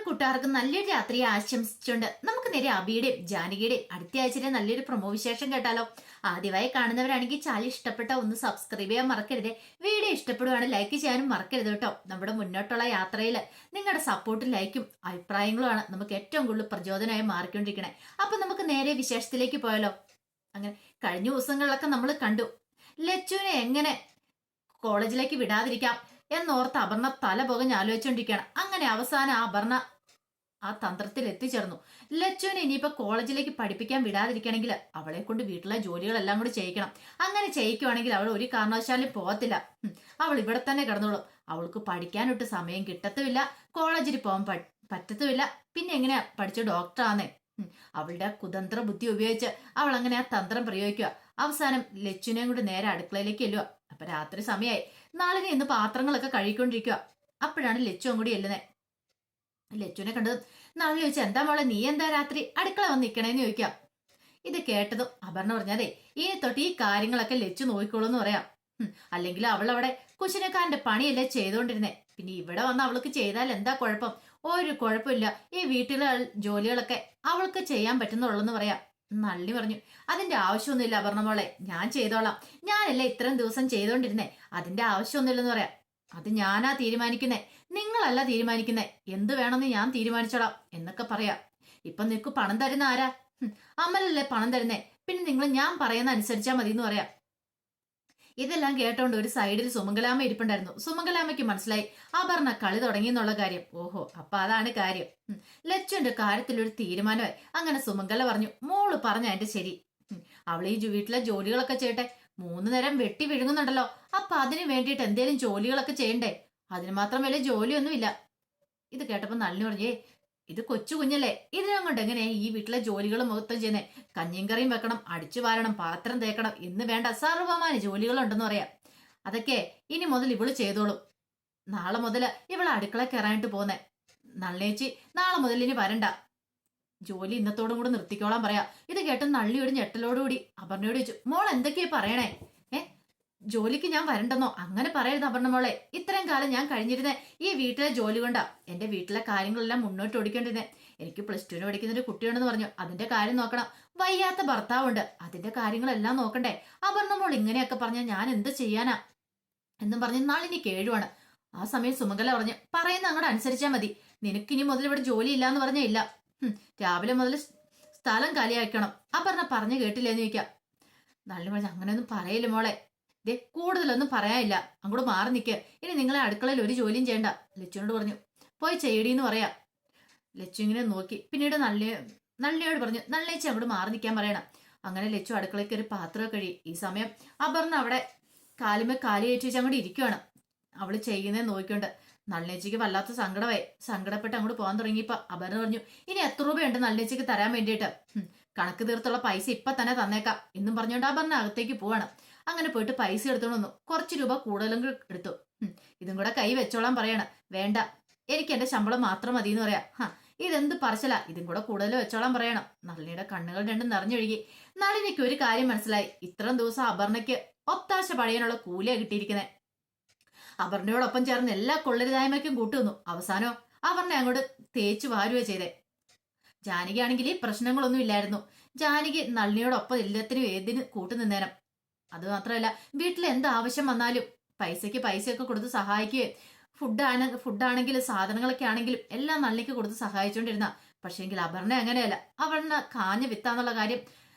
കൂട്ടുകാർക്ക് നല്ലൊരു രാത്രി ആശംസിച്ചുകൊണ്ട് നമുക്ക് നേരെ അബിയുടെയും ജാനകിയുടെയും അടുത്ത ആഴ്ചയിലെ നല്ലൊരു പ്രൊമോ വിശേഷം കേട്ടാലോ. ആദ്യമായി കാണുന്നവരാണെങ്കിൽ ചാനൽ ഇഷ്ടപ്പെട്ട ഒന്ന് സബ്സ്ക്രൈബ് ചെയ്യാൻ മറക്കരുത്. വീഡിയോ ഇഷ്ടപ്പെടുവാണെങ്കിൽ ലൈക്ക് ചെയ്യാനും മറക്കരുത് കേട്ടോ. നമ്മുടെ മുന്നോട്ടുള്ള യാത്രയിൽ നിങ്ങളുടെ സപ്പോർട്ടും ലൈക്കും അഭിപ്രായങ്ങളുമാണ് നമുക്ക് ഏറ്റവും കൂടുതൽ പ്രചോദനമായി മാറിക്കൊണ്ടിരിക്കണേ. അപ്പൊ നമുക്ക് നേരെ വിശേഷത്തിലേക്ക് പോയാലോ. അങ്ങനെ കഴിഞ്ഞ ദിവസങ്ങളിലൊക്കെ നമ്മൾ കണ്ടു ലച്ചുവിനെ എങ്ങനെ കോളേജിലേക്ക് വിടാതിരിക്കാം എന്നോർത്ത് അപർണ തല പുകഞ്ഞ് ആലോചിച്ചുകൊണ്ടിരിക്കുകയാണ്. അങ്ങനെ അവസാനം അപർണ ആ തന്ത്രത്തിൽ എത്തിച്ചേർന്നു. ലച്ചുവിനെ ഇനിയിപ്പോ കോളേജിലേക്ക് പഠിപ്പിക്കാൻ വിടാതിരിക്കണമെങ്കിൽ അവളെ കൊണ്ട് വീട്ടിലെ ജോലികളെല്ലാം കൂടി ചെയ്യിക്കണം. അങ്ങനെ ചെയ്യിക്കുവാണെങ്കിൽ അവൾ ഒരു കാരണവശാലും പോകത്തില്ല. അവൾ ഇവിടെ തന്നെ കിടന്നോളും. അവൾക്ക് പഠിക്കാനൊട്ട് സമയം കിട്ടത്തുമില്ല, കോളേജിൽ പോകാൻ പറ്റത്തുമില്ല. പിന്നെ എങ്ങനെയാ പഠിച്ച ഡോക്ടറാന്നേ. അവളുടെ കുതന്ത്ര ബുദ്ധി ഉപയോഗിച്ച് അവൾ അങ്ങനെ ആ തന്ത്രം പ്രയോഗിക്കുക. അവസാനം ലച്ചുവിനെയും കൂടി നേരെ അടുക്കളയിലേക്ക് ചെല്ലുക. അപ്പൊ രാത്രി സമയമായി. നാളിനെ ഇന്ന് പാത്രങ്ങളൊക്കെ കഴുകിക്കൊണ്ടിരിക്കുക. അപ്പോഴാണ് ലച്ചു അങ്ങോട്ട് ചെല്ലുന്നത്. ലച്ചുവിനെ കണ്ടത് നാളെ ചോദിച്ചാൽ എന്താ മോളെ നീ എന്താ രാത്രി അടുക്കള വന്ന് നിൽക്കണേന്ന് ചോദിക്കാം. ഇത് കേട്ടതും അപർണ പറഞ്ഞതേ ഇനി തൊട്ട് ഈ കാര്യങ്ങളൊക്കെ ലച്ചു നോക്കിക്കോളൂ എന്ന് പറയാം. അല്ലെങ്കിൽ അവൾ അവിടെ കുശിനക്കാരന്റെ പണിയല്ലേ ചെയ്തോണ്ടിരുന്നേ. പിന്നെ ഇവിടെ വന്ന് അവൾക്ക് ചെയ്താൽ എന്താ കുഴപ്പം? ഒരു കുഴപ്പമില്ല. ഈ വീട്ടിലെ ജോലികളൊക്കെ അവൾക്ക് ചെയ്യാൻ പറ്റുന്നുള്ളെന്ന് പറയാം. നള്ളി പറഞ്ഞു അതിന്റെ ആവശ്യമൊന്നുമില്ല അപർണ മോളെ, ഞാൻ ചെയ്തോളാം. ഞാനല്ലേ ഇത്രയും ദിവസം ചെയ്തോണ്ടിരുന്നേ, അതിന്റെ ആവശ്യമൊന്നുമില്ലെന്ന് പറയാം. അത് ഞാനാ തീരുമാനിക്കുന്നേ, നിങ്ങളല്ല തീരുമാനിക്കുന്നേ. എന്ത് വേണമെന്ന് ഞാൻ തീരുമാനിച്ചോളാം എന്നൊക്കെ പറയാം. ഇപ്പൊ നിനക്ക് പണം തരുന്ന ആരാ? അമലല്ലേ പണം തരുന്നേ. പിന്നെ നിങ്ങൾ ഞാൻ പറയുന്ന അനുസരിച്ചാ മതി എന്ന് പറയാം. ഇതെല്ലാം കേട്ടോണ്ട് ഒരു സൈഡിൽ സുമംഗലാമ്മ ഇരിപ്പുണ്ടായിരുന്നു. സുമംഗലാമ്മയ്ക്ക് മനസ്സിലായി അപർണ കളി തുടങ്ങി എന്നുള്ള കാര്യം. ഓഹോ, അപ്പൊ അതാണ് കാര്യം. ലച്ചുവിന്റെ കാര്യത്തിലൊരു തീരുമാനമായി. അങ്ങനെ സുമംഗല പറഞ്ഞു മോള് പറഞ്ഞ എന്റെ ശരി. അവൾ ഈ വീട്ടിലെ ജോലികളൊക്കെ ചെയ്യട്ടെ. 3 നേരം വെട്ടി വിഴുങ്ങുന്നുണ്ടല്ലോ. അപ്പൊ അതിന് വേണ്ടിയിട്ട് എന്തേലും ജോലികളൊക്കെ ചെയ്യണ്ടേ? അതിന് മാത്രം വലിയ ജോലിയൊന്നുമില്ല. ഇത് കേട്ടപ്പോ നളിനി പറഞ്ഞേ ഇത് കൊച്ചു കുഞ്ഞല്ലേ, ഇതിനെ കൊണ്ട് എങ്ങനെയാ ഈ വീട്ടിലെ ജോലികൾ മൊത്തം ചെയ്യുന്നേ? കഞ്ഞിയും കറിയും വെക്കണം, അടിച്ചു വാരണം, പാത്രം തേക്കണം എന്ന് വേണ്ട സർവമാന ജോലികളുണ്ടെന്ന് പറയാം. അതൊക്കെ ഇനി മുതൽ ഇവള് ചെയ്തോളും. നാളെ മുതൽ ഇവള് അടുക്കള കയറാനായിട്ട് പോന്നേ. നളിനേച്ചി നാളെ മുതൽ ഇനി വരണ്ട, ജോലി ഇന്നത്തോടും കൂടെ നിർത്തിക്കോളാൻ പറയാ. ഇത് കേട്ട് നള്ളിയോട് ഞെട്ടലോടുകൂടി അപർണയോട് ചോദിച്ചു മോൾ എന്തൊക്കെയാ പറയണേ? ജോലിക്ക് ഞാൻ വരണ്ടെന്നോ? അങ്ങനെ പറയരുത് അപർണ മോളെ. ഇത്രയും കാലം ഞാൻ കഴിഞ്ഞിരുന്നേ ഈ വീട്ടിലെ ജോലി കൊണ്ടാ. എന്റെ വീട്ടിലെ കാര്യങ്ങളെല്ലാം മുന്നോട്ട് ഓടിക്കേണ്ടിരുന്നേ. എനിക്ക് +2 പഠിക്കുന്ന ഒരു കുട്ടിയുണ്ടെന്ന് പറഞ്ഞു, അതിന്റെ കാര്യം നോക്കണം. വയ്യാത്ത ഭർത്താവുണ്ട്, അതിന്റെ കാര്യങ്ങളെല്ലാം നോക്കണ്ടേ? അപർണ മോൾ ഇങ്ങനെയൊക്കെ പറഞ്ഞാൽ ഞാൻ എന്ത് ചെയ്യാനാ എന്നും പറഞ്ഞ് നളിനി കേഴുവാണ്. ആ സമയം സുമംഗല പറഞ്ഞു പറയുന്ന അങ്ങോട്ട് അനുസരിച്ചാൽ മതി. നിനക്കിനി മുതൽ ഇവിടെ ജോലി ഇല്ലാന്ന് പറഞ്ഞ ഇല്ല. രാവിലെ മുതൽ സ്ഥലം കാലിയാക്കണം. അപർണ പറഞ്ഞു കേട്ടില്ലേന്ന് ചോദിക്കാം. നളിനി പറഞ്ഞു അങ്ങനെയൊന്നും പറയില്ല മോളെ, കൂടുതലൊന്നും പറയാനില്ല, അങ്ങോട്ട് മാറി നിൽക്കുക. ഇനി നിങ്ങളെ അടുക്കളയിൽ ഒരു ജോലിയും ചെയ്യണ്ട. ലച്ചുവിനോട് പറഞ്ഞു പോയി ചെയ്യടിന്ന് പറയാം. ലച്ചു ഇങ്ങനെ നോക്കി. പിന്നീട് നള്ളിയോട് പറഞ്ഞു നള്ളിയേച്ചി അങ്ങോട്ട് മാറി നിൽക്കാൻ പറയണം. അങ്ങനെ ലച്ചു അടുക്കളയ്ക്ക് ഒരു പാത്രം കഴിയും. ഈ സമയം അപർണ അവിടെ കാലുമേ കാലി കയറ്റി വെച്ച് അങ്ങോട്ട് ഇരിക്കുവാണ്. അവള് ചെയ്യുന്നേ നോക്കിക്കൊണ്ട്. നളിനേച്ചിക്ക് വല്ലാത്ത സങ്കടമായി. സങ്കടപ്പെട്ട് അങ്ങോട്ട് പോകാൻ തുടങ്ങിയപ്പോ അപർണ പറഞ്ഞു ഇനി എത്ര രൂപയുണ്ട് നളിനേച്ചിക്ക് തരാൻ വേണ്ടിയിട്ട്? കണക്ക് തീർത്തുള്ള പൈസ ഇപ്പൊ തന്നെ തന്നേക്കാം എന്നും പറഞ്ഞുകൊണ്ട് അപർണ അകത്തേക്ക് പോവാണ്. അങ്ങനെ പോയിട്ട് പൈസ എടുത്തോണ്ട് വന്നു. കുറച്ച് രൂപ കൂടുതലും എടുത്തു. ഇതും കൂടെ കൈ വെച്ചോളാൻ പറയാണ്. വേണ്ട, എനിക്ക് എന്റെ ശമ്പളം മാത്രം മതി എന്ന് പറയാം. ഇതെന്ത് പറച്ചില, ഇതും കൂടെ കൂടുതൽ വെച്ചോളാൻ പറയണം. നളിനിയുടെ കണ്ണുകൾ രണ്ടും നിറഞ്ഞൊഴുകി. നളിനിക്ക് ഒരു കാര്യം മനസ്സിലായി. ഇത്രയും ദിവസം അപർണയ്ക്ക് ഒത്താശ പഴയാനുള്ള കൂലിയാ കിട്ടിയിരിക്കുന്നത്. അപർണയോടൊപ്പം ചേർന്ന് എല്ലാ കൊള്ളരുതായ്മയ്ക്കും കൂട്ടുവന്നു. അവസാനോ അപർണ അങ്ങോട്ട് തേച്ചു വാരുവേ ചെയ്തേ. ജാനകി ആണെങ്കിൽ ഈ പ്രശ്നങ്ങളൊന്നും ഇല്ലായിരുന്നു. ജാനകി നളിനിയോടൊപ്പം എല്ലാത്തിനും ഏതിന് കൂട്ടുനിന്നേരം. അത് മാത്രമല്ല വീട്ടിൽ എന്ത് ആവശ്യം വന്നാലും പൈസയ്ക്ക് പൈസയൊക്കെ കൊടുത്ത് സഹായിക്കുകയും ഫുഡാണെങ്കിലും സാധനങ്ങളൊക്കെ ആണെങ്കിലും എല്ലാം നള്ളിക്ക് കൊടുത്ത് സഹായിച്ചുകൊണ്ടിരുന്ന. പക്ഷേങ്കിൽ അപർണ അങ്ങനെയല്ല. അപർണ കാഞ്ഞ വിത്താന്നുള്ള കാര്യം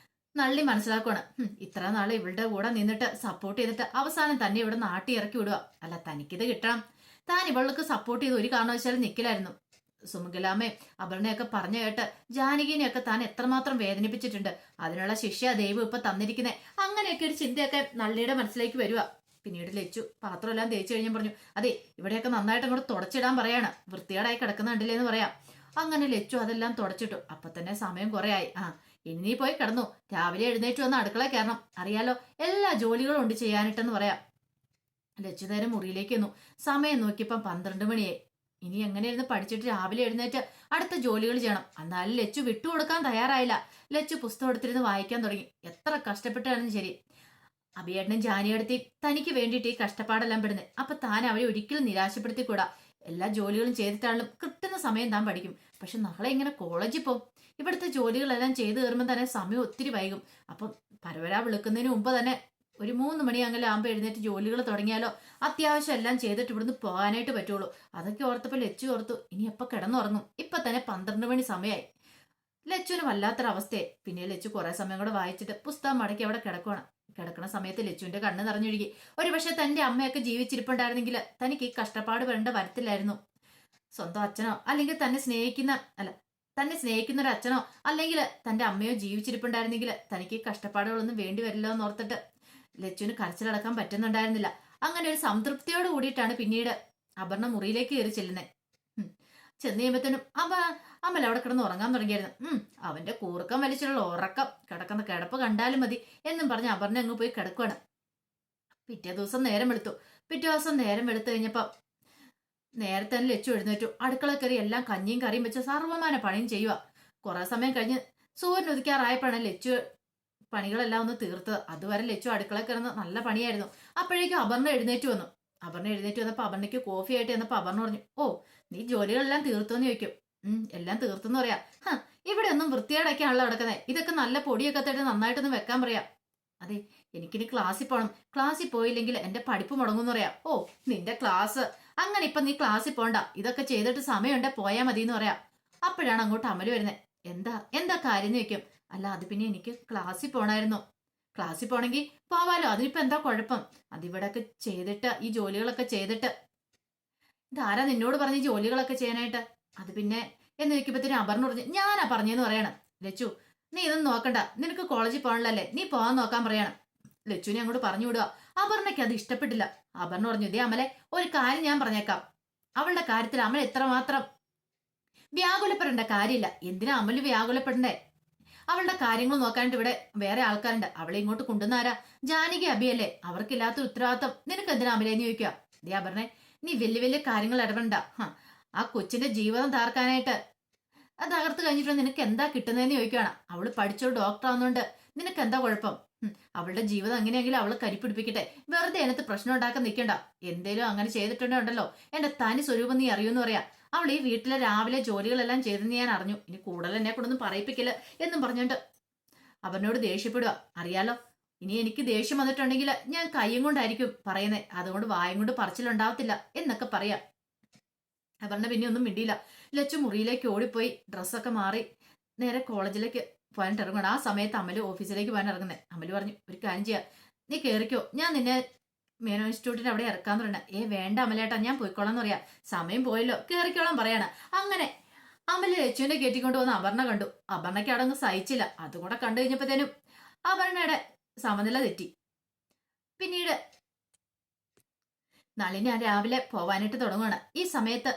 നള്ളി മനസ്സിലാക്കുവാണ്. ഇത്ര നാളെ ഇവളുടെ കൂടെ നിന്നിട്ട് സപ്പോർട്ട് ചെയ്തിട്ട് അവസാനം തന്നെ ഇവിടെ നാട്ടി ഇറക്കി വിടുക. അല്ല, തനിക്കിത് കിട്ടണം. താൻ ഇവൾക്ക് സപ്പോർട്ട് ചെയ്ത് ഒരു കാരണവശാലും നിൽക്കില്ലായിരുന്നു. സുമംഗലാമ്മയും അപർണയൊക്കെ പറഞ്ഞു കേട്ട് ജാനകിനെയൊക്കെ താൻ എത്രമാത്രം വേദനിപ്പിച്ചിട്ടുണ്ട്. അതിനുള്ള ശിക്ഷ ദൈവം ഇപ്പൊ തന്നിരിക്കുന്നേ. അങ്ങനെയൊക്കെ ഒരു ചിന്തയൊക്കെ നള്ളിയുടെ മനസ്സിലേക്ക് വരിക. പിന്നീട് ലച്ചു പാത്രമെല്ലാം തേച്ചു കഴിഞ്ഞാൽ പറഞ്ഞു അതെ ഇവിടെയൊക്കെ നന്നായിട്ട് അങ്ങോട്ട് തുടച്ചിടാൻ പറയാണ്. വൃത്തികേടായി കിടക്കുന്നുണ്ടല്ലേ എന്ന് പറയാം. അങ്ങനെ ലച്ചു അതെല്ലാം തുടച്ചിട്ടു. അപ്പൊ തന്നെ സമയം കുറെ ആയി. ഇനി നീ പോയി കിടന്നു, രാവിലെ എഴുന്നേറ്റ് വന്ന് അടുക്കള കയറണം. അറിയാലോ എല്ലാ ജോലികളും ഉണ്ട് ചെയ്യാനിട്ടെന്ന് പറയാം. ലച്ചു നേരം മുറിയിലേക്ക് വന്നു. സമയം നോക്കിയപ്പം 12 മണിയായി. ഇനി എങ്ങനെയായിരുന്നു പഠിച്ചിട്ട് രാവിലെ എഴുന്നേറ്റ് അടുത്ത ജോലികൾ ചെയ്യണം. എന്നാലും ലച്ചു വിട്ടുകൊടുക്കാൻ തയ്യാറായില്ല. ലച്ചു പുസ്തകം എടുത്തിരുന്ന് വായിക്കാൻ തുടങ്ങി. എത്ര കഷ്ടപ്പെട്ടാണെന്ന് ശരി, അഭിയേട്ടനും ജാനിയടുത്തി തനിക്ക് വേണ്ടിയിട്ട് ഈ കഷ്ടപ്പാടെല്ലാം പെടുന്നത്. അപ്പൊ താൻ അവരെ ഒരിക്കലും നിരാശപ്പെടുത്തിക്കൂടാ. എല്ലാ ജോലികളും ചെയ്തിട്ടാണെങ്കിലും കിട്ടുന്ന സമയം താൻ പഠിക്കും. പക്ഷെ നാളെ ഇങ്ങനെ കോളേജിൽ പോകും. ഇവിടുത്തെ ജോലികളെല്ലാം ചെയ്തു കയറുമ്പോൾ തന്നെ സമയം ഒത്തിരി വൈകും. അപ്പം പരവരാ വിളിക്കുന്നതിന് മുമ്പ് തന്നെ ഒരു 3 മണി അങ്ങനെ ആകുമ്പോൾ എഴുന്നേറ്റ് ജോലികൾ തുടങ്ങിയാലോ അത്യാവശ്യം എല്ലാം ചെയ്തിട്ട് ഇവിടുന്ന് പോകാനായിട്ട് പറ്റുള്ളൂ. അതൊക്കെ ഓർത്തപ്പോൾ ലച്ചു ഓർത്തു, ഇനി എപ്പോൾ കിടന്നുറങ്ങും? ഇപ്പൊ തന്നെ 12 മണി സമയമായി. ലച്ചുവിന് വല്ലാത്തൊരവസ്ഥയെ. പിന്നെ ലച്ചു കുറെ സമയം കൂടെ വായിച്ചിട്ട് പുസ്തകം മടക്കി അവിടെ കിടക്കുവാണ്. കിടക്കുന്ന സമയത്ത് ലച്ചുവിന്റെ കണ്ണ് നിറഞ്ഞൊഴുകി. ഒരുപക്ഷെ തന്റെ അമ്മയൊക്കെ ജീവിച്ചിരിപ്പുണ്ടായിരുന്നെങ്കിൽ തനിക്ക് ഈ കഷ്ടപ്പാട് വരേണ്ട വരത്തില്ലായിരുന്നു. സ്വന്തം അച്ഛനോ അല്ലെങ്കിൽ തന്നെ സ്നേഹിക്കുന്ന ഒരു അച്ഛനോ അല്ലെങ്കിൽ തന്റെ അമ്മയോ ജീവിച്ചിരിപ്പുണ്ടായിരുന്നെങ്കിൽ തനിക്ക് ഈ കഷ്ടപ്പാടുകളൊന്നും വേണ്ടി വരില്ല എന്ന് ഓർത്തിട്ട് ലച്ചുവിന് കരച്ചിലടക്കാൻ പറ്റുന്നുണ്ടായിരുന്നില്ല. അങ്ങനെ ഒരു സംതൃപ്തിയോട് കൂടിയിട്ടാണ് പിന്നീട് അപർണ മുറിയിലേക്ക് കയറി ചെല്ലുന്നത്. ചെന്ന് കഴിയുമ്പത്തേനും അമൽ അവിടെ കിടന്ന് ഉറങ്ങാൻ തുടങ്ങിയായിരുന്നു. അവന്റെ കൂർക്കം വലിച്ചുള്ള ഉറക്കം, കിടക്കുന്ന കിടപ്പ് കണ്ടാലും മതി എന്നും പറഞ്ഞ് അപർണ അങ്ങ് പോയി കിടക്കുവാണ്. പിറ്റേ ദിവസം നേരം വെളുത്തു കഴിഞ്ഞപ്പം നേരത്തെ തന്നെ ലച്ചു എഴുന്നേറ്റു. അടുക്കള കയറി എല്ലാം കഞ്ഞിയും കറിയും വെച്ച് സർവ്വമാന പണിയും ചെയ്യുക. കുറെ സമയം കഴിഞ്ഞ് സൂര്യൻ ഉദിക്കാറായപ്പോഴാണ് ലച്ചു പണികളെല്ലാം ഒന്ന് തീർത്തത്. അതുവരെ ലച്ചു അടുക്കള കിടന്ന് നല്ല പണിയായിരുന്നു. അപ്പോഴേക്കും അപർണ എഴുന്നേറ്റ് വന്നപ്പോൾ അപർണയ്ക്ക് കോഫി ആയിട്ട് വന്നപ്പോൾ അപർണ പറഞ്ഞു, ഓ നീ ജോലികളെല്ലാം തീർത്തോന്ന് ചോദിക്കും. എല്ലാം തീർത്തെന്ന് പറയാം. ഇവിടെ ഒന്നും വൃത്തിയേടൊക്കെയാണല്ലോ കിടക്കുന്നത്. ഇതൊക്കെ നല്ല പൊടിയൊക്കെ തട്ട് നന്നായിട്ടൊന്ന് വെക്കാൻ പറയാം. അതെ, എനിക്കിനി ക്ലാസ്സിൽ പോകണം. ക്ലാസ്സിൽ പോയില്ലെങ്കിൽ എന്റെ പഠിപ്പ് മുടങ്ങുമെന്ന് പറയാം. ഓ നിന്റെ ക്ലാസ്, അങ്ങനെ ഇപ്പൊ നീ ക്ലാസ്സിൽ പോണ്ട, ഇതൊക്കെ ചെയ്തിട്ട് സമയമുണ്ടെ പോയാൽ മതി എന്ന് പറയാം. അപ്പോഴാണ് അങ്ങോട്ട് അമല് വരുന്നത്. എന്താ കാര്യം എന്ന് ചോദിക്കും. അല്ല അത് പിന്നെ എനിക്ക് ക്ലാസ്സിൽ പോണായിരുന്നു. ക്ലാസ്സിൽ പോണെങ്കിൽ പോവാലോ, അതിനിപ്പോ എന്താ കുഴപ്പം? അതിവിടെയൊക്കെ ചെയ്തിട്ട് ഈ ജോലികളൊക്കെ ചെയ്തിട്ട് ഇതാരാ നിന്നോട് പറഞ്ഞ ജോലികളൊക്കെ ചെയ്യാനായിട്ട്? അത് പിന്നെ എന്ന് ചോദിക്കുമ്പത്തിന് അപർണ പറഞ്ഞു, ഞാനാ പറഞ്ഞെന്ന് പറയണം. ലച്ചു നീ ഇതൊന്നും നോക്കണ്ട, നിനക്ക് കോളേജിൽ പോകണല്ലേ, നീ പോകാൻ നോക്കാൻ പറയണം. ലച്ചുവിനെ അങ്ങോട്ട് പറഞ്ഞു വിടുക. അപർണയ്ക്ക് അത് ഇഷ്ടപ്പെട്ടില്ല. അപർണ പറഞ്ഞു, ഇതേ അമലെ ഒരു കാര്യം ഞാൻ പറഞ്ഞേക്കാം. അവളുടെ കാര്യത്തിൽ അമൽ എത്രമാത്രം വ്യാകുലപ്പെടേണ്ട കാര്യമില്ല. എന്തിനാ അമല് വ്യാകുലപ്പെടണ്ടേ? അവളുടെ കാര്യങ്ങൾ നോക്കാനായിട്ട് ഇവിടെ വേറെ ആൾക്കാരുണ്ട്. അവളെ ഇങ്ങോട്ട് കൊണ്ടുവന്നാരാ? ജാനകി അഭിയല്ലേ? അവർക്കില്ലാത്ത ഉത്തരവാദിത്വം നിനക്ക് എന്തിനാ അമലേന്ന് ചോദിക്കുക. ദേ അപർണേ, നീ വലിയ വലിയ കാര്യങ്ങൾ ഇടപെടണ്ട. ആ കൊച്ചിന്റെ ജീവിതം താർക്കാനായിട്ട് അത് തകർത്ത് കഴിഞ്ഞിട്ട് നിനക്ക് എന്താ കിട്ടുന്നതെന്ന് ചോദിക്കുകയാണ്. അവള് പഠിച്ചൊരു ഡോക്ടർ ആവുന്നോണ്ട് നിനക്ക് എന്താ കുഴപ്പം? അവളുടെ ജീവിതം എങ്ങനെയെങ്കിലും അവള് കരിപ്പിടിപ്പിക്കട്ടെ. വെറുതെ അതിനകത്ത് പ്രശ്നം ഉണ്ടാക്കാൻ നിൽക്കണ്ട. എന്തേലും അങ്ങനെ ചെയ്തിട്ടുണ്ടല്ലോ എന്റെ തനി സ്വരൂപം നീ അറിയൂന്ന് പറയാ. അവൾ ഈ വീട്ടിലെ രാവിലെ ജോലികളെല്ലാം ചെയ്തെന്ന് ഞാൻ അറിഞ്ഞു. ഇനി കൂടുതൽ എന്നെ കൊണ്ടൊന്നും പറയിപ്പിക്കില്ല എന്നും പറഞ്ഞോണ്ട് അവനോട് ദേഷ്യപ്പെടുക. അറിയാലോ, ഇനി എനിക്ക് ദേഷ്യം വന്നിട്ടുണ്ടെങ്കിൽ ഞാൻ കൈയും കൊണ്ടായിരിക്കും പറയുന്നത്, അതുകൊണ്ട് വായും കൊണ്ട് പറച്ചിലുണ്ടാവത്തില്ല എന്നൊക്കെ പറയാം. അവരുടെ പിന്നെ ഒന്നും മിണ്ടിയില്ല. ലച്ചു മുറിയിലേക്ക് ഓടിപ്പോയി ഡ്രസ്സൊക്കെ മാറി നേരെ കോളേജിലേക്ക് പോകാൻ ഇറങ്ങണം. ആ സമയത്ത് അമല് ഓഫീസിലേക്ക് പോകാൻ ഇറങ്ങുന്നത്. അമല് പറഞ്ഞു, ഒരു കാര്യം ചെയ്യാം, നീ കയറിക്കോ, ഞാൻ നിന്നെ മേനോ ഇൻസ്റ്റിറ്റ്യൂട്ടിന് അവിടെ ഇറക്കാന്ന് പറയണ. വേണ്ട അമലേട്ടാ, ഞാൻ പോയിക്കോളാന്ന് പറയാ. സമയം പോയല്ലോ, കയറിക്കോളാൻ പറയാണ്. അങ്ങനെ അമല് ലച്ചുവിനെ കയറ്റിക്കൊണ്ട് വന്ന് അപർണ കണ്ടു. അപർണയ്ക്ക് അവിടെ ഒന്നും സഹിച്ചില്ല. അതും കൂടെ കണ്ടു കഴിഞ്ഞപ്പോഴത്തേനും അപർണയുടെ സമനില തെറ്റി. പിന്നീട് നളിനി രാവിലെ പോവാനായിട്ട് തുടങ്ങുകയാണ്. ഈ സമയത്ത്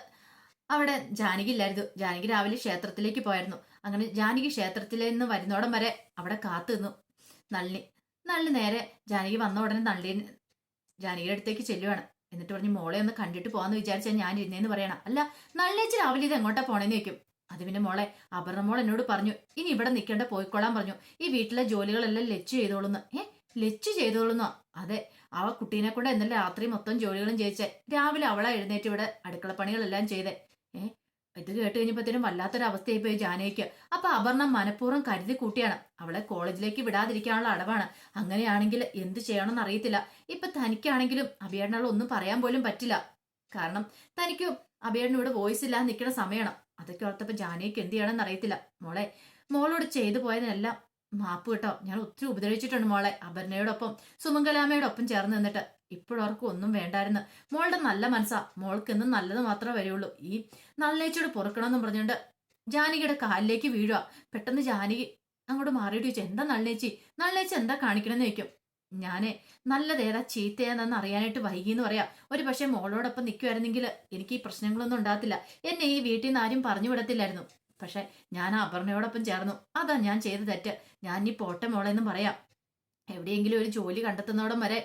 അവിടെ ജാനകി ഇല്ലായിരുന്നു. ജാനകി രാവിലെ ക്ഷേത്രത്തിലേക്ക് പോയായിരുന്നു. അങ്ങനെ ജാനകി ക്ഷേത്രത്തിൽ നിന്ന് വരുന്നോടം വരെ അവിടെ കാത്തു നിന്നു നളിനി നേരെ ജാനകി വന്ന ഉടനെ ജാനകിയുടെ അടുത്തേക്ക് ചെല്ലുവാണ്. എന്നിട്ട് പറഞ്ഞു, മോളെ ഒന്ന് കണ്ടിട്ട് പോകാന്ന് വിചാരിച്ചാൽ ഞാൻ ഇരുന്നേന്ന് പറയണം. അല്ല നളിനേച്ചി രാവിലെ ഇത് എങ്ങോട്ടാ പോണേന്ന് വെക്കും. അത് പിന്നെ മോളെ അപർണ മോൾ എന്നോട് പറഞ്ഞു, ഇനി ഇവിടെ നിൽക്കേണ്ട, പോയിക്കോളാൻ പറഞ്ഞു. ഈ വീട്ടിലെ ജോലികളെല്ലാം ലച്ചു ചെയ്തോളുന്നു. ലച്ചു ചെയ്തോളുന്നോ? അതെ, ആ കുട്ടീനെ കൊണ്ട് എന്നല്ല രാത്രി മൊത്തം ജോലികളും ചെയ്യിച്ചേ. രാവിലെ അവളെ എഴുന്നേറ്റ് ഇവിടെ അടുക്കളപ്പണികളെല്ലാം ചെയ്തേ. ഇത് കേട്ട് കഴിഞ്ഞപ്പോഴത്തേനും വല്ലാത്തൊരവസ്ഥയായി പോയി ജാനകിക്ക്. അപ്പൊ അപർണ മനഃപൂർവ്വം കരുതി കൂട്ടിയാണ്. അവളെ കോളേജിലേക്ക് വിടാതിരിക്കാനുള്ള അടവാണ്. അങ്ങനെയാണെങ്കിൽ എന്ത് ചെയ്യണമെന്ന് അറിയത്തില്ല. ഇപ്പൊ തനിക്കാണെങ്കിലും അഭിയേട്ടനോട് ഒന്നും പറയാൻ പോലും പറ്റില്ല. കാരണം തനിക്കും അഭിയേട്ടനും ഇവിടെ വോയിസ് ഇല്ലാതെ നിൽക്കുന്ന സമയമാണ്. അതൊക്കെ ഓർത്തപ്പോ ജാനകിക്ക് എന്ത് ചെയ്യണമെന്ന് അറിയത്തില്ല. മോളോട് ചെയ്തു പോയതിനെല്ലാം മാപ്പ് കേട്ടോ. ഞാൻ ഒത്തിരി ഉപദ്രവിച്ചിട്ടുണ്ട് മോളെ. അപർണയോടൊപ്പം സുമംഗലാമ്മയോടൊപ്പം ചേർന്ന് നിന്നിട്ട്. ഇപ്പോഴവർക്കും ഒന്നും വേണ്ടായിരുന്നു. മോളുടെ നല്ല മനസ്സാ, മോൾക്ക് എന്നും നല്ലത് മാത്രമേ വരുള്ളൂ. ഈ നളിനേച്ചിയോട് പൊറുക്കണമെന്നും പറഞ്ഞുകൊണ്ട് ജാനകിയുടെ കാലിലേക്ക് വീഴുക. പെട്ടെന്ന് ജാനകി അങ്ങോട്ട് മാറിയിട്ട് ചോദിച്ചു, എന്താ നളിനേച്ചി എന്താ കാണിക്കണമെന്ന് ചോദിക്കും. ഞാനേ നല്ലതേതാ ചീത്തയാണെന്ന് അറിയാനായിട്ട് വൈകിന്ന് പറയാം. ഒരു പക്ഷെ മോളോടൊപ്പം നിൽക്കുമായിരുന്നെങ്കിൽ എനിക്ക് ഈ പ്രശ്നങ്ങളൊന്നും ഉണ്ടാകത്തില്ല. എന്നെ ഈ വീട്ടിൽ നിന്ന് ആരും പറഞ്ഞു വിടത്തില്ലായിരുന്നു. പക്ഷെ ഞാൻ അപർണയോടൊപ്പം ചേർന്നു. അതാ ഞാൻ ചെയ്ത തെറ്റ്. ഞാൻ ഈ പോട്ടെ മോളെന്നും പറയാം. എവിടെയെങ്കിലും ഒരു ജോലി കണ്ടെത്തുന്നോടം വരെ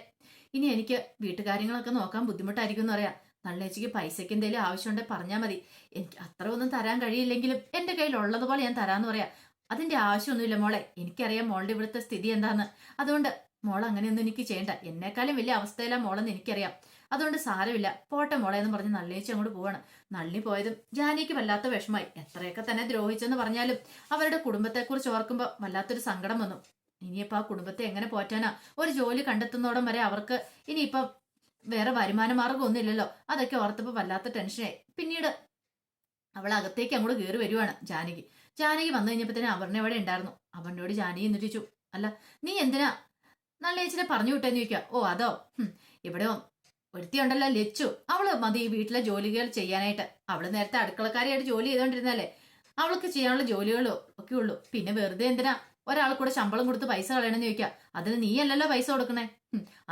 ഇനി എനിക്ക് വീട്ടുകാര്യങ്ങളൊക്കെ നോക്കാൻ ബുദ്ധിമുട്ടായിരിക്കും എന്ന് പറയാം. നളിനേച്ചിക്ക് പൈസയ്ക്ക് എന്തെങ്കിലും ആവശ്യമുണ്ടെങ്കിൽ പറഞ്ഞാൽ മതി. എനിക്ക് അത്ര ഒന്നും തരാൻ കഴിയില്ലെങ്കിലും എന്റെ കയ്യിൽ ഉള്ളതുപോലെ ഞാൻ തരാന്ന് പറയാം. അതിന്റെ ആവശ്യമൊന്നുമില്ല മോളെ. എനിക്കറിയാം മോളുടെ ഇവിടുത്തെ സ്ഥിതി എന്താന്ന്. അതുകൊണ്ട് മോൾ അങ്ങനെയൊന്നും എനിക്ക് ചെയ്യണ്ട. എന്നെക്കാളും വലിയ അവസ്ഥയിലാണ് മോളെന്ന് എനിക്കറിയാം. അതുകൊണ്ട് സാരമില്ല, പോട്ടെ മോളെ എന്ന് പറഞ്ഞ് നളിനേച്ചി അങ്ങോട്ട് പോവാണ്. നളിനി പോയതും ജാനിക്ക് വല്ലാത്ത വിഷമായി. എത്രയൊക്കെ തന്നെ ദ്രോഹിച്ചെന്ന് പറഞ്ഞാലും അവരുടെ കുടുംബത്തെക്കുറിച്ച് ഓർക്കുമ്പോൾ വല്ലാത്തൊരു സങ്കടം വന്നു. ഇനിയിപ്പോൾ ആ കുടുംബത്തെ എങ്ങനെ പോറ്റാനാ? ഒരു ജോലി കണ്ടെത്തുന്നോടം വരെ അവർക്ക് ഇനിയിപ്പം വേറെ വരുമാന മാർഗം ഒന്നുമില്ലല്ലോ. അതൊക്കെ ഓർത്തപ്പോൾ വല്ലാത്ത ടെൻഷനായി. പിന്നീട് അവൾ അകത്തേക്ക് അങ്ങോട്ട് കയറി വരുവാണ് ജാനകി. ജാനകി വന്നു കഴിഞ്ഞപ്പോൾ തന്നെ അപർണ അവിടെ ഉണ്ടായിരുന്നു. അപർണയോട് ജാനകി എന്നിട്ട് ചോദിച്ചു, അല്ല നീ എന്തിനാ നല്ലേച്ചിനെ പറഞ്ഞു വിട്ടെന്ന് ചോദിക്കുക. ഓ അതോ, ഇവിടെ ഒരുത്തിയുണ്ടല്ലോ ലച്ചു, അവള് മതി ഈ വീട്ടിലെ ജോലികൾ ചെയ്യാനായിട്ട്. അവള് നേരത്തെ അടുക്കളക്കാരിയായിട്ട് ജോലി ചെയ്തോണ്ടിരുന്നല്ലേ, അവൾക്ക് ചെയ്യാനുള്ള ജോലികളോ ഒക്കെ ഉള്ളൂ. പിന്നെ വെറുതെ എന്തിനാ ഒരാൾ കൂടെ ശമ്പളം കൊടുത്ത് പൈസ കളയണമെന്ന് ചോദിക്കുക. അതിന് നീയല്ലല്ലോ പൈസ കൊടുക്കണേ.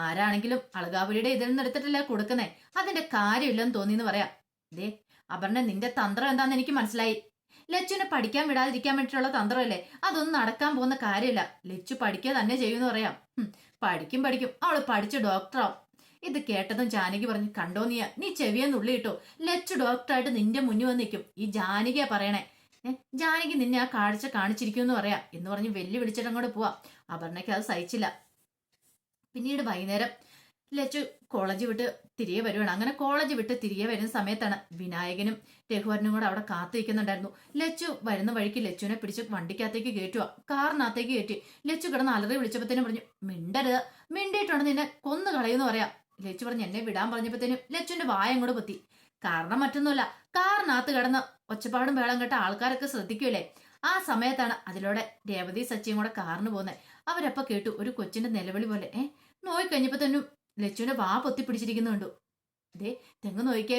ആരാണെങ്കിലും അളകാപുരിയുടെ ഇതിൽ നിന്ന് എടുത്തിട്ടല്ലേ കൊടുക്കുന്നേ. അതിന്റെ കാര്യമില്ലെന്ന് തോന്നിന്ന് പറയാം. ദേ അപർണ, നിന്റെ തന്ത്രം എന്താന്ന് എനിക്ക് മനസ്സിലായി. ലച്ചുവിനെ പഠിക്കാൻ വിടാതിരിക്കാൻ വേണ്ടിയിട്ടുള്ള തന്ത്രമല്ലേ. അതൊന്നും നടക്കാൻ പോകുന്ന കാര്യമില്ല. ലച്ചു പഠിക്കുക തന്നെ ചെയ്യുമെന്ന് പറയാം. പഠിക്കും അവള് പഠിച്ച് ഡോക്ടറാവും. ഇത് കേട്ടതും ജാനകി പറഞ്ഞു, കണ്ടോ നീ ചെവിയെന്നുള്ളി കിട്ടോ, ലച്ചു ഡോക്ടറായിട്ട് നിന്റെ മുന്നിൽ വന്ന് നിൽക്കും. ഈ ജാനകിയാ പറയണേ. ജാനകി നിന്നെ ആ കാഴ്ച കാണിച്ചിരിക്കുമെന്ന് പറയാം എന്ന് പറഞ്ഞ് വെല്ലുവിളിച്ചിട്ട് അങ്ങോട്ട് പോവാം. അപർണയ്ക്ക് അത് സഹിച്ചില്ല. പിന്നീട് വൈകുന്നേരം ലച്ചു കോളേജ് വിട്ട് തിരികെ വരുവാണ്. അങ്ങനെ കോളേജ് വിട്ട് തിരികെ വരുന്ന സമയത്താണ് വിനായകനും രഘുവരനും കൂടെ അവിടെ കാത്തിരിക്കുന്നുണ്ടായിരുന്നു. ലച്ചു വരുന്ന വഴിക്ക് ലച്ചുവിനെ പിടിച്ച് വണ്ടിക്കകത്തേക്ക് കയറ്റുക, കാറിനകത്തേക്ക് കയറ്റി. ലച്ചു കിടന്ന് അലറി വിളിച്ചപ്പോഴത്തേനും പറഞ്ഞു, മിണ്ടരുത്, മിണ്ടിയിട്ടുണ്ട് നിന്നെ കൊന്നു കളയുമെന്ന് പറയാം. ലച്ചു പറഞ്ഞു, എന്നെ വിടാൻ പറഞ്ഞപ്പോഴത്തേനും ലച്ചുവിന്റെ വായ അങ്ങോട്ട് പൊത്തി. കാരണം മറ്റൊന്നുമല്ല, കാറിനകത്ത് കിടന്ന് ഒച്ചപ്പാടും വേളം കേട്ട ആൾക്കാരൊക്കെ ശ്രദ്ധിക്കൂലേ. ആ സമയത്താണ് അതിലൂടെ രേവതി സച്ചിയും കൂടെ കാറിന് പോകുന്നത്. അവരപ്പ കേട്ടു ഒരു കൊച്ചിന്റെ നിലവിളി പോലെ. നോയിക്കഴിഞ്ഞപ്പോ തന്നെ ലച്ചുവിന്റെ വാ പൊത്തി പിടിച്ചിരിക്കുന്നുണ്ടു. ദേ തെങ്ങ് നോക്കിക്കേ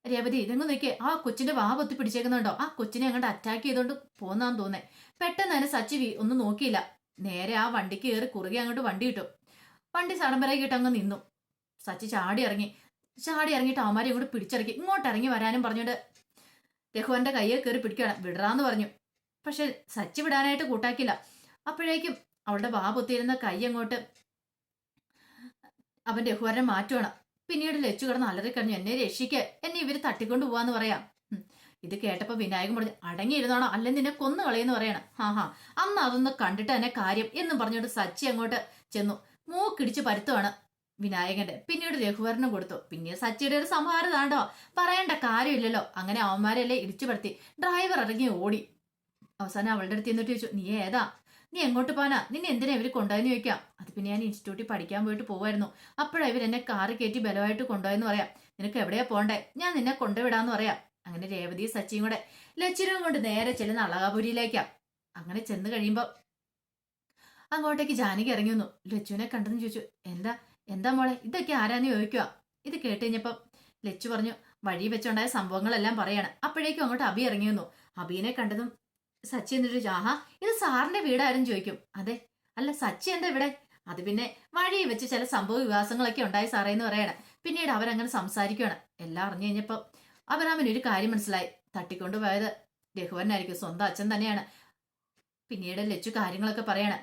രേവതി, തെങ്ങ് നോക്കിയേ, ആ കൊച്ചിന്റെ വാ പൊത്തി പിടിച്ചേക്കുന്നുണ്ടോ? ആ കൊച്ചിനെ അങ്ങോട്ട് അറ്റാക്ക് ചെയ്തോണ്ട് പോന്നാന്ന് തോന്നേ. പെട്ടെന്ന് തന്നെ സച്ചി ഒന്നും നോക്കിയില്ല, നേരെ ആ വണ്ടിക്ക് കയറി കുറുകെ അങ്ങോട്ട് വണ്ടി കിട്ടും. വണ്ടി സടംബരാക്കിയിട്ട് അങ്ങ് നിന്നു. സച്ചി ചാടി ഇറങ്ങിയിട്ട് അവന്മാരെ ഇങ്ങോട്ട് പിടിച്ചിറക്കി. ഇങ്ങോട്ട് ഇറങ്ങി വരാനും പറഞ്ഞിട്ട് രഘുവന്റെ കയ്യെ കയറി പിടിക്കുകയാണ്. വിടറാന്ന് പറഞ്ഞു. പക്ഷെ സച്ചി വിടാനായിട്ട് കൂട്ടാക്കില്ല. അപ്പോഴേക്കും അവളുടെ വാ പൊത്തിയിരുന്ന കൈ അങ്ങോട്ട് അവൻ രഘുവരനെ മാറ്റുവാണ്. പിന്നീട് ലച്ചു കിടന്ന് അലറിക്കറിഞ്ഞു, എന്നെ രക്ഷിക്ക്, എന്നെ ഇവര് തട്ടിക്കൊണ്ട് പോവാന്ന് പറയാം. ഇത് കേട്ടപ്പോ വിനായകൻ പറഞ്ഞു, അടങ്ങിയിരുന്നാണോ അല്ലെ നിന്നെ കൊന്നു കളയെന്ന് പറയണം. അന്ന് അതൊന്ന് കണ്ടിട്ട് തന്നെ കാര്യം എന്നും പറഞ്ഞോണ്ട് സച്ചി അങ്ങോട്ട് ചെന്നു. മൂക്കിടിച്ച് പരുത്തുവാണ് വിനായകന്റെ. പിന്നീട് രഘുവരനും കൊടുത്തു. പിന്നെ സച്ചിയുടെ ഒരു സംഹാരം താണ്ടോ, പറയേണ്ട കാര്യമില്ലല്ലോ. അങ്ങനെ അവന്മാരെല്ലാം ഇടിച്ചു പടുത്തി. ഡ്രൈവർ ഇറങ്ങി ഓടി. അവസാനം അവളുടെ അടുത്ത് എന്നിട്ട് ചോദിച്ചു, നീ ഏതാ, നീ എങ്ങോട്ട് പോനാ, നിന്നെ എന്തിനാ ഇവര് കൊണ്ടുപോയെന്ന് ചോദിക്കാം. അത് പിന്നെ ഞാൻ ഇൻസ്റ്റിറ്റ്യൂട്ടിൽ പഠിക്കാൻ പോയിട്ട് പോവായിരുന്നു. അപ്പോഴാണ് ഇവരെന്നെ കാറ് കയറ്റി ബലമായിട്ട് കൊണ്ടുപോയെന്ന് പറയാം. നിനക്ക് എവിടെയാ പോണ്ടേ, ഞാൻ നിന്നെ കൊണ്ടുവിടാന്ന് പറയാം. അങ്ങനെ രേവതി സച്ചിയും കൂടെ ലച്ചിനും കൊണ്ട് നേരെ ചെല്ലുന്ന അളകാപുരിയിലേക്കാ. അങ്ങനെ ചെന്ന് കഴിയുമ്പോ അങ്ങോട്ടേക്ക് ജാനകി ഇറങ്ങി വന്നു. ലച്ചുവിനെ കണ്ടെന്ന് ചോദിച്ചു, എന്താ മോളെ, ഇതൊക്കെ ആരാന്ന് ചോദിക്കുക. ഇത് കേട്ട് കഴിഞ്ഞപ്പം ലച്ചു പറഞ്ഞു, വഴി വെച്ചുണ്ടായ സംഭവങ്ങളെല്ലാം പറയാണ്. അപ്പോഴേക്കും അങ്ങോട്ട് അബി ഇറങ്ങി വന്നു. അബീനെ കണ്ടതും സച്ചി എന്നിട്ട് ആഹാ ഇത് സാറിന്റെ വീടാരും ചോദിക്കും. അതെ, അല്ല സച്ചി എന്താ ഇവിടെ? അത് പിന്നെ വഴി വെച്ച് ചില സംഭവ വികാസങ്ങളൊക്കെ ഉണ്ടായി സാറേ എന്ന് പറയണം. പിന്നീട് അവരങ്ങനെ സംസാരിക്കുകയാണ്. എല്ലാം അറിഞ്ഞു കഴിഞ്ഞപ്പോ അവരാമന് ഒരു കാര്യം മനസ്സിലായി, തട്ടിക്കൊണ്ടു പോയത് രഘുവരനായിരിക്കും, സ്വന്തം അച്ഛൻ തന്നെയാണ്. പിന്നീട് ലച്ചു കാര്യങ്ങളൊക്കെ പറയാണ്.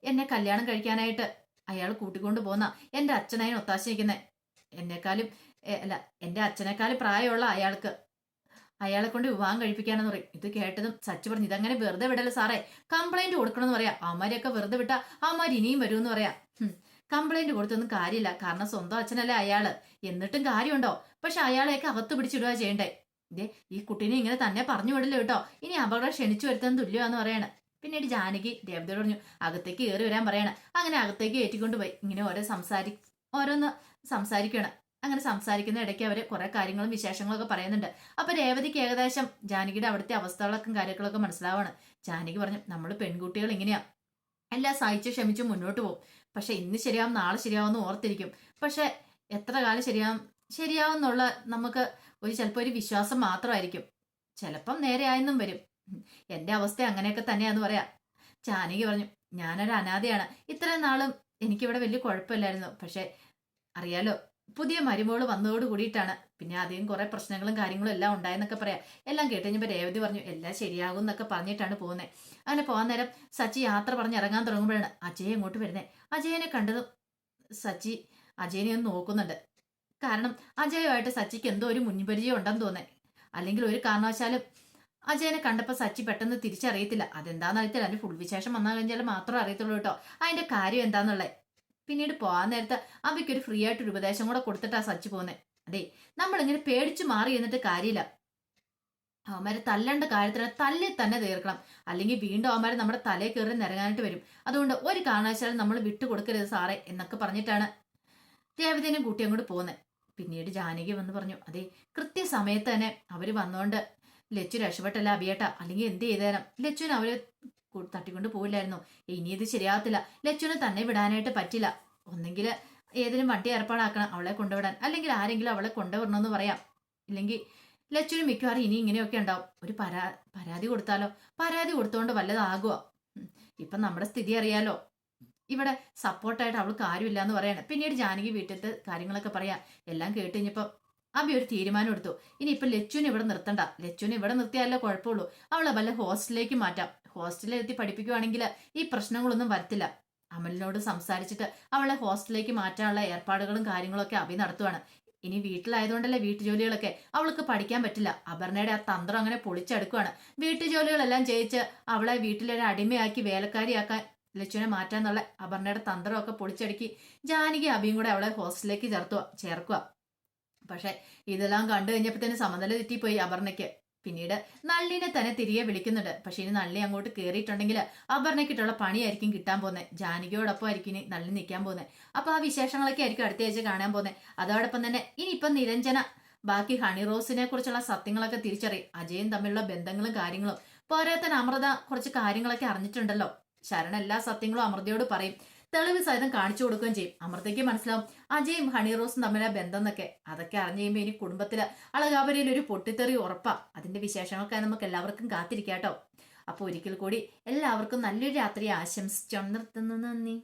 എന്നെ കല്യാണം കഴിക്കാനായിട്ട് അയാൾ കൂട്ടിക്കൊണ്ടു പോന്ന എന്റെ അച്ഛനായി ഒത്താശ നിൽക്കുന്നത്. എന്നെക്കാളും അല്ല എന്റെ അച്ഛനേക്കാളും പ്രായമുള്ള അയാളെ കൊണ്ട് വിവാഹം കഴിപ്പിക്കാനെന്ന് പറയും. ഇത് കേട്ടതും സച്ചി പറഞ്ഞു, ഇതങ്ങനെ വെറുതെ വിടല്ലോ സാറേ, കംപ്ലൈന്റ് കൊടുക്കണമെന്ന് പറയാം. അവന്മാരെയൊക്കെ വെറുതെ വിട്ടാ അവന്മാർ ഇനിയും വരുമെന്ന് പറയാം. കംപ്ലൈന്റ് കൊടുത്തൊന്നും കാര്യമില്ല, കാരണം സ്വന്തം അച്ഛനല്ലേ അയാള്, എന്നിട്ടും കാര്യമുണ്ടോ? പക്ഷെ അയാളെയൊക്കെ അകത്ത് പിടിച്ചിടുക ചെയ്യണ്ടേ. ഇതേ ഈ കുട്ടീനെ ഇങ്ങനെ തന്നെ പറഞ്ഞു വിടില്ല കേട്ടോ, ഇനി അപകടം ക്ഷണിച്ചു വരുത്താൻ തുല്യമാന്ന് പറയാണ്. പിന്നീട് ജാനകി രേവതിയോട് പറഞ്ഞു, അകത്തേക്ക് കയറി വരാൻ പറയണ. അങ്ങനെ അകത്തേക്ക് ഏറ്റിക്കൊണ്ടുപോയി. ഇങ്ങനെ ഓരോന്ന് സംസാരിക്കുകയാണ്. അങ്ങനെ സംസാരിക്കുന്ന ഇടയ്ക്ക് അവര് കുറെ കാര്യങ്ങളും വിശേഷങ്ങളൊക്കെ പറയുന്നുണ്ട്. അപ്പൊ രേവതിക്ക് ഏകദേശം ജാനകിയുടെ അവിടുത്തെ അവസ്ഥകളൊക്കെ കാര്യങ്ങളൊക്കെ മനസ്സിലാവാണ്. ജാനകി പറഞ്ഞു, നമ്മൾ പെൺകുട്ടികൾ ഇങ്ങനെയാ, എല്ലാം സഹിച്ചു ക്ഷമിച്ചു മുന്നോട്ട് പോകും. പക്ഷെ ഇന്ന് ശരിയാവും നാളെ ശരിയാവുമെന്ന് ഓർത്തിരിക്കും. പക്ഷെ എത്ര കാലം ശരിയാവുന്നുള്ള നമുക്ക് ചിലപ്പോൾ ഒരു വിശ്വാസം മാത്രമായിരിക്കും. ചിലപ്പം നേരെ ആയെന്നും വരും. എന്റെ അവസ്ഥ അങ്ങനെയൊക്കെ തന്നെയാന്ന് പറയാം. ജാനകി പറഞ്ഞു, ഞാനൊരു അനാഥയാണ്. ഇത്രയും നാളും എനിക്കിവിടെ വലിയ കുഴപ്പമില്ലായിരുന്നു. പക്ഷെ അറിയാലോ, പുതിയ മരുമോള് വന്നതോട് കൂടിയിട്ടാണ് പിന്നെ അധികം കുറെ പ്രശ്നങ്ങളും കാര്യങ്ങളും എല്ലാം ഉണ്ടായെന്നൊക്കെ പറയാം. എല്ലാം കേട്ട് കഴിഞ്ഞപ്പോൾ രേവതി പറഞ്ഞു, എല്ലാം ശരിയാകും എന്നൊക്കെ പറഞ്ഞിട്ടാണ് പോകുന്നത്. അങ്ങനെ പോകാൻ നേരം സച്ചി യാത്ര പറഞ്ഞ് ഇറങ്ങാൻ തുടങ്ങുമ്പോഴാണ് അജയ് ഇങ്ങോട്ട് വരുന്നത്. അജയനെ കണ്ടതും സച്ചി അജയനെ ഒന്ന് നോക്കുന്നുണ്ട്. കാരണം അജയുമായിട്ട് സച്ചിക്ക് എന്തോ ഒരു മുൻപരിചയം ഉണ്ടെന്ന് തോന്നേ. അല്ലെങ്കിൽ ഒരു കാരണവശാലും അജയനെ കണ്ടപ്പോൾ സച്ചി പെട്ടെന്ന് തിരിച്ചറിയത്തില്ല. അതെന്താന്ന് അറിയത്തില്ല. അതിന്റെ ഫുൾ വിശേഷം വന്നാൽ കഴിഞ്ഞാൽ മാത്രമേ അറിയത്തുള്ളൂ കേട്ടോ അതിന്റെ കാര്യം എന്താന്നുള്ളത്. പിന്നീട് പോകാൻ നേരത്ത് അബിക്ക് ഒരു ഫ്രീ ആയിട്ട് ഒരു ഉപദേശം കൂടെ കൊടുത്തിട്ടാ സച്ചി പോകുന്നത്. അതെ, നമ്മളിങ്ങനെ പേടിച്ചു മാറി എന്നിട്ട് കാര്യമില്ല. അവന്മാരെ തല്ലേണ്ട കാര്യത്തിന് തല്ലി തന്നെ തീർക്കണം. അല്ലെങ്കിൽ വീണ്ടും അവന്മാരെ നമ്മുടെ തലയിൽ കയറി നിരങ്ങാനായിട്ട് വരും. അതുകൊണ്ട് ഒരു കാരണവശാലും നമ്മൾ വിട്ടുകൊടുക്കരുത് സാറേ എന്നൊക്കെ പറഞ്ഞിട്ടാണ് രേവതിനും കൂട്ടി അങ്ങോട്ട് പോകുന്നത്. പിന്നീട് ജാനകി വന്ന് പറഞ്ഞു, അതെ കൃത്യസമയത്ത് തന്നെ അവര് വന്നോണ്ട് ലച്ചു രക്ഷപ്പെട്ടല്ല അഭിയേട്ട, അല്ലെങ്കിൽ എന്ത് ചെയ്തേരം ലച്ചുവിന് അവര് തട്ടിക്കൊണ്ട് പോയില്ലായിരുന്നു. ഇനി ഇത് ശരിയാകത്തില്ല. ലച്ചുവിനെ തന്നെ വിടാനായിട്ട് പറ്റില്ല. ഒന്നെങ്കിൽ ഏതെങ്കിലും വണ്ടി ഏർപ്പാടാക്കണം അവളെ കൊണ്ടുവിടാൻ, അല്ലെങ്കിൽ ആരെങ്കിലും അവളെ കൊണ്ടുവരണമെന്ന് പറയാം. ഇല്ലെങ്കിൽ ലച്ചുവിന് മിക്കവാറും ഇനി ഇങ്ങനെയൊക്കെ ഉണ്ടാവും. ഒരു പരാതി കൊടുത്താലോ? പരാതി കൊടുത്തോണ്ട് വല്ലതാകുക. ഇപ്പൊ നമ്മുടെ സ്ഥിതി അറിയാലോ. ഇവിടെ സപ്പോർട്ടായിട്ട് അവൾക്ക് ആരുമില്ല എന്ന് പറയാണ്. പിന്നീട് ജാനകി വീട്ടിലത്തെ കാര്യങ്ങളൊക്കെ പറയാം. എല്ലാം കേട്ട് കഴിഞ്ഞപ്പോ അബി ഒരു തീരുമാനം എടുത്തു. ഇനിയിപ്പൊ ലച്ചുവിനെ ഇവിടെ നിർത്തണ്ട. ലച്ചുവിനെ ഇവിടെ നിർത്തിയാലേ കുഴപ്പമുള്ളൂ. അവളെ വല്ല ഹോസ്റ്റലിലേക്ക് മാറ്റാം. ഹോസ്റ്റലിൽ എത്തി പഠിപ്പിക്കുവാണെങ്കിൽ ഈ പ്രശ്നങ്ങളൊന്നും വരത്തില്ല. അമലിനോട് സംസാരിച്ചിട്ട് അവളെ ഹോസ്റ്റലിലേക്ക് മാറ്റാനുള്ള ഏർപ്പാടുകളും കാര്യങ്ങളൊക്കെ അബി നടത്തുവാണ്. ഇനി വീട്ടിലായതുകൊണ്ടല്ലേ വീട്ടുജോലികളൊക്കെ. അവൾക്ക് പഠിക്കാൻ പറ്റില്ല. അപർണയുടെ ആ തന്ത്രം അങ്ങനെ പൊളിച്ചെടുക്കുവാണ്. വീട്ടുജോലികളെല്ലാം ചെയ്യിച്ച് അവളെ വീട്ടിലൊരു അടിമയാക്കി വേലക്കാരിയാക്കാൻ ലച്ചുവിനെ മാറ്റാന്നുള്ള അപർണയുടെ തന്ത്രമൊക്കെ പൊളിച്ചടുക്കി ജാനകി അബിയും കൂടെ അവളെ ഹോസ്റ്റലിലേക്ക് ചേർക്കുക. പക്ഷെ ഇതെല്ലാം കണ്ടു കഴിഞ്ഞപ്പോഴത്തേന് സമനില തെറ്റിപ്പോയി അപർണയ്ക്ക്. പിന്നീട് നള്ളിനെ തന്നെ തിരികെ വിളിക്കുന്നുണ്ട്. പക്ഷെ ഇനി നള്ളി അങ്ങോട്ട് കയറിയിട്ടുണ്ടെങ്കിൽ അപർണയ്ക്കിട്ടുള്ള പണിയായിരിക്കും കിട്ടാൻ പോകുന്നത്. ജാനകിയോടൊപ്പം ആയിരിക്കും ഇനി നള്ളി നിൽക്കാൻ പോകുന്നത്. അപ്പൊ ആ വിശേഷങ്ങളൊക്കെ ആയിരിക്കും അടുത്ത ആഴ്ച കാണാൻ പോകുന്നത്. അതോടൊപ്പം തന്നെ ഇനിയിപ്പം നിരഞ്ജന ബാക്കി ഹണി റോസിനെ കുറിച്ചുള്ള സത്യങ്ങളൊക്കെ തിരിച്ചറിയും. അജയും തമ്മിലുള്ള ബന്ധങ്ങളും കാര്യങ്ങളും. പോരാത്തന്നെ അമൃത കുറച്ച് കാര്യങ്ങളൊക്കെ അറിഞ്ഞിട്ടുണ്ടല്ലോ. ശരണ എല്ലാ സത്യങ്ങളും അമൃതയോട് പറയും. തെളിവ് സഹിതം കാണിച്ചു കൊടുക്കുകയും ചെയ്യും. അമൃതയ്ക്ക് മനസ്സിലാവും അജയും ഹണി റോസും തമ്മിലെ ബന്ധം എന്നൊക്കെ. അതൊക്കെ അറിഞ്ഞു കഴിയുമ്പോൾ ഇനി കുടുംബത്തില് അളകാപുരയിൽ ഒരു പൊട്ടിത്തെറി ഉറപ്പാ. അതിന്റെ വിശേഷങ്ങളൊക്കെ നമുക്ക് എല്ലാവർക്കും കാത്തിരിക്കാട്ടോ. അപ്പൊ ഒരിക്കൽ കൂടി എല്ലാവർക്കും നല്ലൊരു രാത്രി ആശംസിച്ചു നിർത്തുന്നു. നന്ദി.